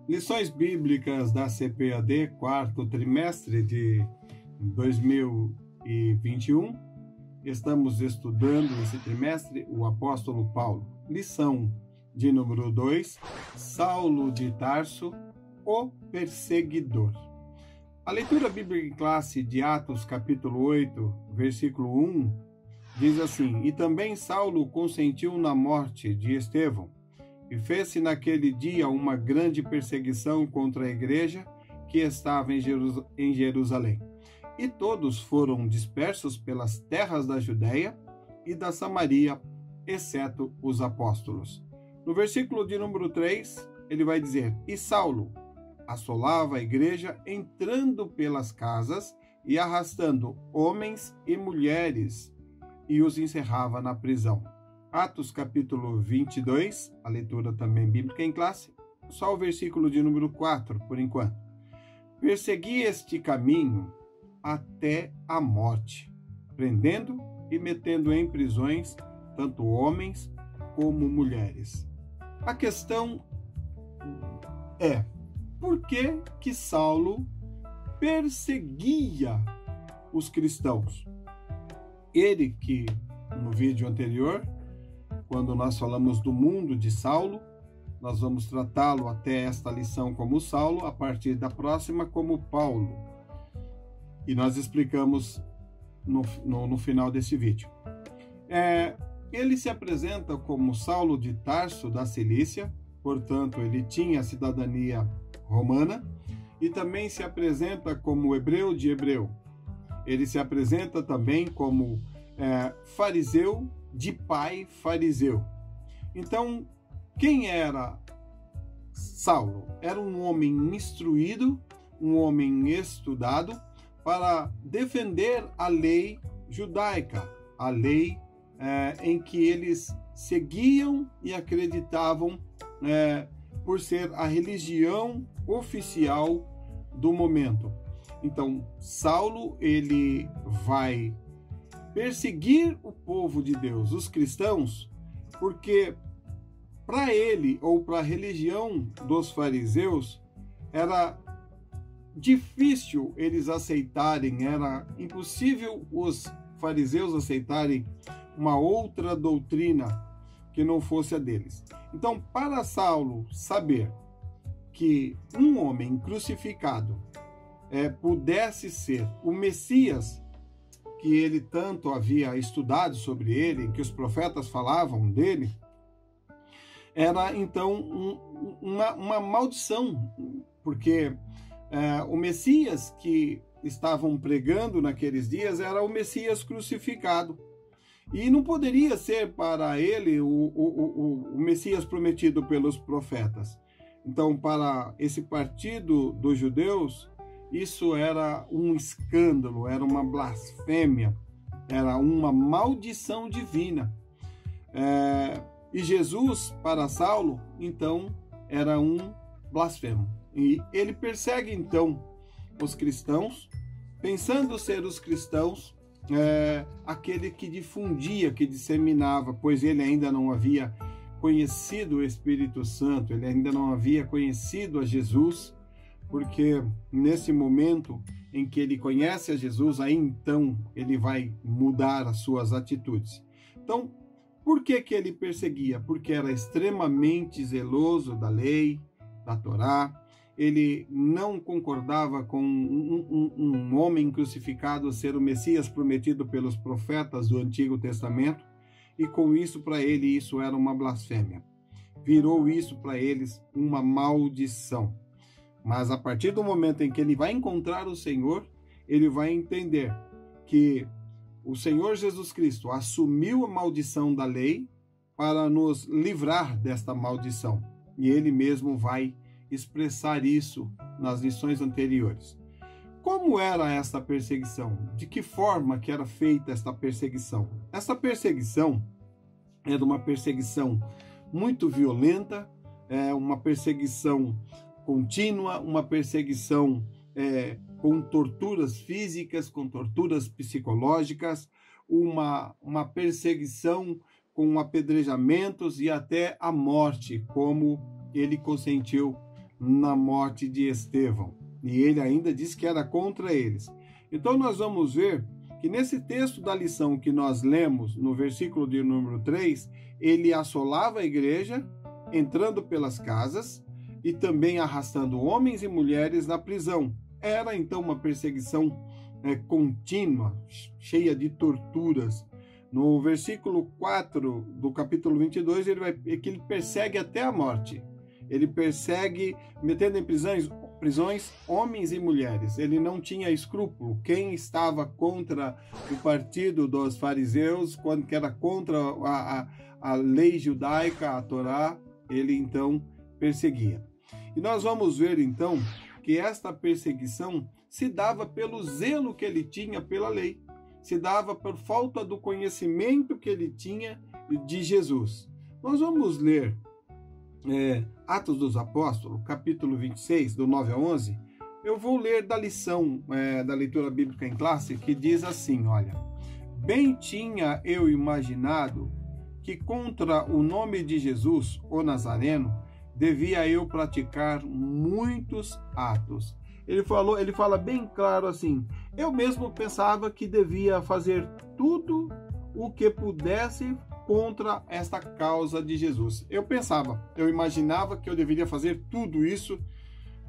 Lições bíblicas da CPAD, quarto trimestre de 2021. Estamos estudando esse trimestre o apóstolo Paulo. Lição de número 2, Saulo de Tarso, o perseguidor. A leitura bíblica em classe de Atos, capítulo 8, versículo 1, diz assim: E também Saulo consentiu na morte de Estevão, e fez-se naquele dia uma grande perseguição contra a igreja que estava em Jerusalém. E todos foram dispersos pelas terras da Judéia e da Samaria, exceto os apóstolos. No versículo de número 3, ele vai dizer: E Saulo assolava a igreja, entrando pelas casas e arrastando homens e mulheres, e os encerrava na prisão. Atos capítulo 22, a leitura também bíblica em classe, só o versículo de número 4, por enquanto. Persegui este caminho até a morte, prendendo e metendo em prisões tanto homens como mulheres. A questão é: por que Saulo perseguia os cristãos? Ele que, no vídeo anterior, quando nós falamos do mundo de Saulo, nós vamos tratá-lo até esta lição como Saulo, a partir da próxima como Paulo. E nós explicamos no final desse vídeo. Ele se apresenta como Saulo de Tarso, da Cilícia, portanto, ele tinha a cidadania romana, e também se apresenta como hebreu de Hebreu. Ele se apresenta também como fariseu de pai fariseu. Então, quem era Saulo? Era um homem instruído, um homem estudado para defender a lei judaica, a lei em que eles seguiam e acreditavam por ser a religião oficial do momento. Então, Saulo, ele vai perseguir o povo de Deus, os cristãos, porque para ele, ou para a religião dos fariseus, era difícil eles aceitarem, era impossível os fariseus aceitarem uma outra doutrina que não fosse a deles. Então, para Saulo saber que um homem crucificado pudesse ser o Messias, que ele tanto havia estudado sobre ele, que os profetas falavam dele, era então uma maldição, porque o Messias que estavam pregando naqueles dias era o Messias crucificado. E não poderia ser para ele o Messias prometido pelos profetas. Então, para esse partido dos judeus, isso era um escândalo, era uma blasfêmia, era uma maldição divina. E Jesus, para Saulo, então, era um blasfemo. E ele persegue, então, os cristãos, pensando ser os cristãos aquele que difundia, que disseminava, pois ele ainda não havia conhecido o Espírito Santo, ele ainda não havia conhecido a Jesus, porque nesse momento em que ele conhece a Jesus, aí então ele vai mudar as suas atitudes. Então, por que ele perseguia? Porque era extremamente zeloso da lei, da Torá. Ele não concordava com um homem crucificado ser o Messias prometido pelos profetas do Antigo Testamento, e com isso, para ele, isso era uma blasfêmia. Virou isso para eles uma maldição. Mas a partir do momento em que ele vai encontrar o Senhor, ele vai entender que o Senhor Jesus Cristo assumiu a maldição da lei para nos livrar desta maldição. E ele mesmo vai expressar isso nas lições anteriores. Como era essa perseguição? De que forma que era feita esta perseguição? Essa perseguição era uma perseguição muito violenta, uma perseguição contínua, uma perseguição com torturas físicas, com torturas psicológicas, uma perseguição com apedrejamentos e até a morte, como ele consentiu na morte de Estevão. E ele ainda disse que era contra eles. Então nós vamos ver que nesse texto da lição que nós lemos, no versículo de número 3, ele assolava a igreja, entrando pelas casas e também arrastando homens e mulheres na prisão. Era então uma perseguição contínua, cheia de torturas. No versículo 4 do capítulo 22, ele persegue até a morte. Ele persegue, metendo em prisões homens e mulheres. Ele não tinha escrúpulo. Quem estava contra o partido dos fariseus, quando que era contra a lei judaica, a Torá, ele então perseguia. E nós vamos ver então que esta perseguição se dava pelo zelo que ele tinha pela lei, se dava por falta do conhecimento que ele tinha de Jesus. Nós vamos ler Atos dos Apóstolos, capítulo 26, do 9 a 11. Eu vou ler da lição da leitura bíblica em classe, que diz assim, olha: bem tinha eu imaginado que contra o nome de Jesus, o Nazareno, devia eu praticar muitos atos. Ele fala bem claro assim: eu mesmo pensava que devia fazer tudo o que pudesse contra esta causa de Jesus. Eu imaginava que eu deveria fazer tudo isso.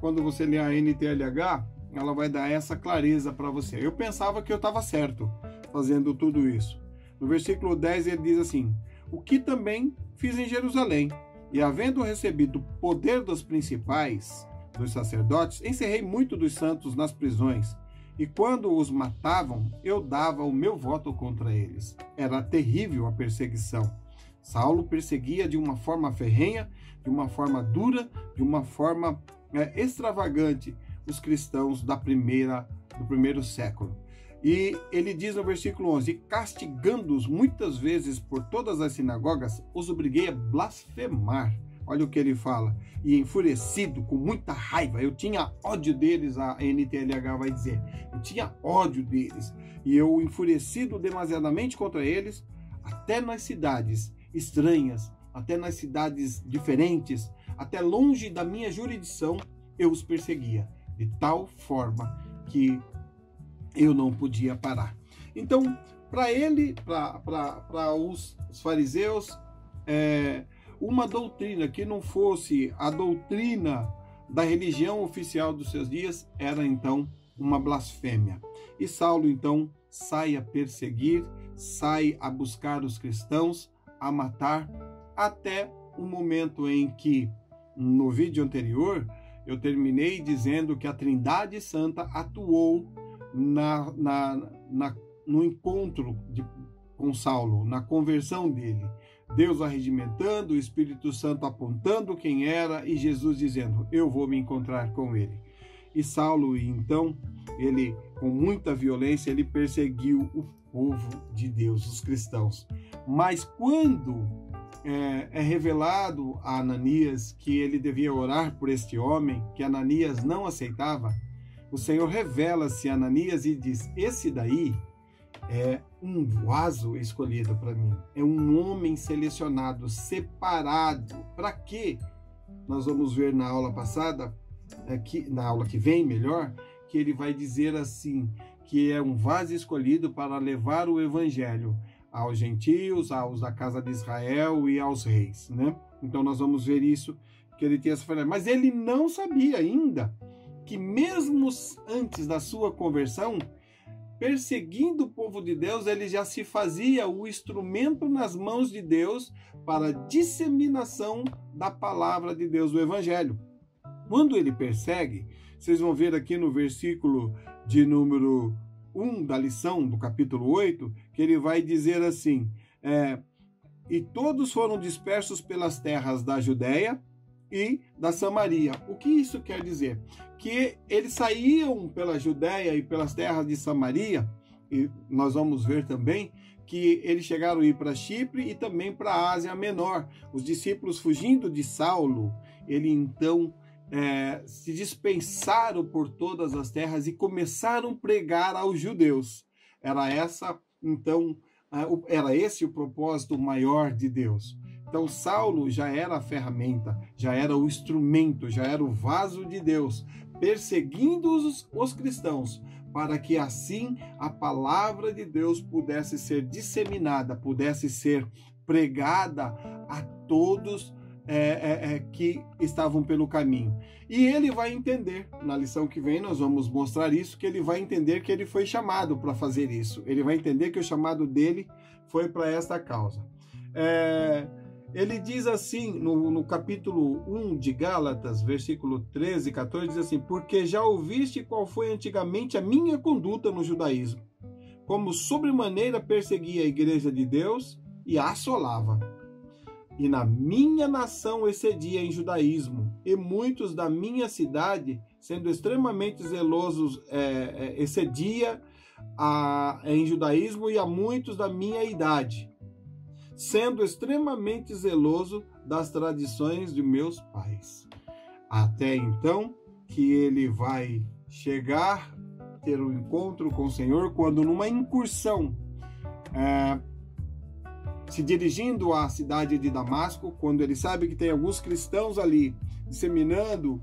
Quando você lê a NTLH, ela vai dar essa clareza para você. Eu pensava que eu estava certo fazendo tudo isso. No versículo 10 ele diz assim: o que também fiz em Jerusalém, e havendo recebido o poder dos principais, dos sacerdotes, encerrei muito dos santos nas prisões, e quando os matavam, eu dava o meu voto contra eles. Era terrível a perseguição. Saulo perseguia de uma forma ferrenha, de uma forma dura, de uma forma extravagante os cristãos do primeiro século. E ele diz no versículo 11: castigando-os muitas vezes por todas as sinagogas, os obriguei a blasfemar. Olha o que ele fala: e enfurecido, com muita raiva, eu tinha ódio deles, a NTLH vai dizer, eu tinha ódio deles, e eu enfurecido demasiadamente contra eles, até nas cidades estranhas, até nas cidades diferentes, até longe da minha jurisdição, eu os perseguia, de tal forma que eu não podia parar. Então, para os fariseus, uma doutrina que não fosse a doutrina da religião oficial dos seus dias era então uma blasfêmia. E Saulo então sai a perseguir, sai a buscar os cristãos, a matar, até o momento em que, no vídeo anterior, eu terminei dizendo que a Trindade Santa atuou no encontro com Saulo, na conversão dele. Deus arregimentando, o Espírito Santo apontando quem era e Jesus dizendo: eu vou me encontrar com ele. E Saulo, então, ele, com muita violência, ele perseguiu o povo de Deus, os cristãos. Mas quando é revelado a Ananias que ele devia orar por este homem, que Ananias não aceitava, o Senhor revela-se a Ananias e diz: esse daí é um vaso escolhido para mim, é um homem selecionado, separado. Para quê? Nós vamos ver na aula passada, na aula que vem, melhor, que ele vai dizer assim, que é um vaso escolhido para levar o evangelho aos gentios, aos da casa de Israel e aos reis, né? Então nós vamos ver isso, que ele tinha essa falha. Mas ele não sabia ainda que mesmo antes da sua conversão, perseguindo o povo de Deus, ele já se fazia o instrumento nas mãos de Deus para a disseminação da palavra de Deus, do evangelho. Quando ele persegue, vocês vão ver aqui no versículo de número 1 da lição do capítulo 8, que ele vai dizer assim: e todos foram dispersos pelas terras da Judéia e da Samaria. O que isso quer dizer? Que eles saíam pela Judéia e pelas terras de Samaria, e nós vamos ver também que eles chegaram a ir para Chipre e também para a Ásia Menor. Os discípulos, fugindo de Saulo, ele então se dispensaram por todas as terras e começaram a pregar aos judeus. Era esse o propósito maior de Deus, Então Saulo já era a ferramenta, já era o instrumento, já era o vaso de Deus, perseguindo os cristãos, para que assim a palavra de Deus pudesse ser disseminada, pudesse ser pregada a todos que estavam pelo caminho. E ele vai entender, na lição que vem nós vamos mostrar isso, que ele vai entender que ele foi chamado para fazer isso. Ele vai entender que o chamado dele foi para esta causa. Ele diz assim, no capítulo 1 de Gálatas, versículo 13 e 14, diz assim: porque já ouviste qual foi antigamente a minha conduta no judaísmo, como sobremaneira perseguia a igreja de Deus e a assolava. E na minha nação excedia em judaísmo, e muitos da minha cidade, sendo extremamente zelosos, excedia em judaísmo e a muitos da minha idade, sendo extremamente zeloso das tradições de meus pais. Até então que ele vai chegar, ter um encontro com o Senhor, quando numa incursão, se dirigindo à cidade de Damasco, quando ele sabe que tem alguns cristãos ali disseminando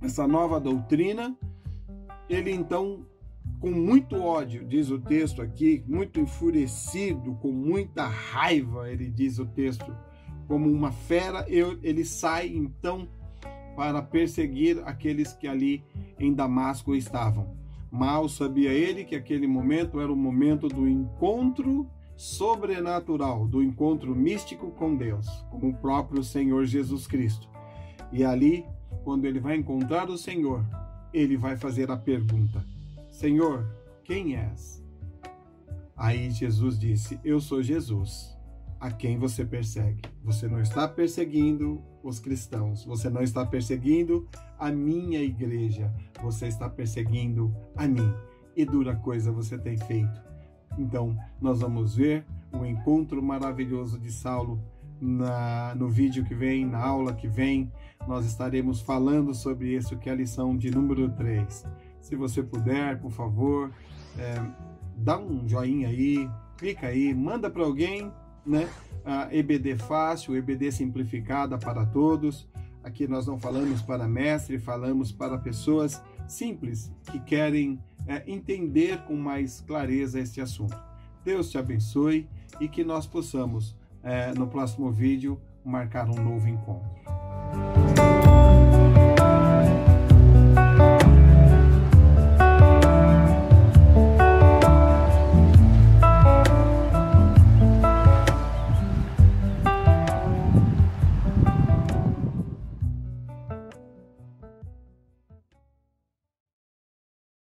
essa nova doutrina, ele então, com muito ódio, diz o texto aqui, muito enfurecido, com muita raiva, ele diz o texto, como uma fera, ele sai então para perseguir aqueles que ali em Damasco estavam. Mal sabia ele que aquele momento era o momento do encontro sobrenatural, do encontro místico com Deus, com o próprio Senhor Jesus Cristo. E ali, quando ele vai encontrar o Senhor, ele vai fazer a pergunta: Senhor, quem és? Aí Jesus disse: eu sou Jesus, a quem você persegue. Você não está perseguindo os cristãos, você não está perseguindo a minha igreja, você está perseguindo a mim. E dura coisa você tem feito. Então, nós vamos ver o encontro maravilhoso de Saulo no vídeo que vem, na aula que vem. Nós estaremos falando sobre isso, que é a lição de número 3. Se você puder, por favor, dá um joinha aí, clica aí, manda para alguém, né? EBD fácil, EBD simplificada para todos. Aqui nós não falamos para mestre, falamos para pessoas simples que querem entender com mais clareza este assunto. Deus te abençoe e que nós possamos, no próximo vídeo, marcar um novo encontro.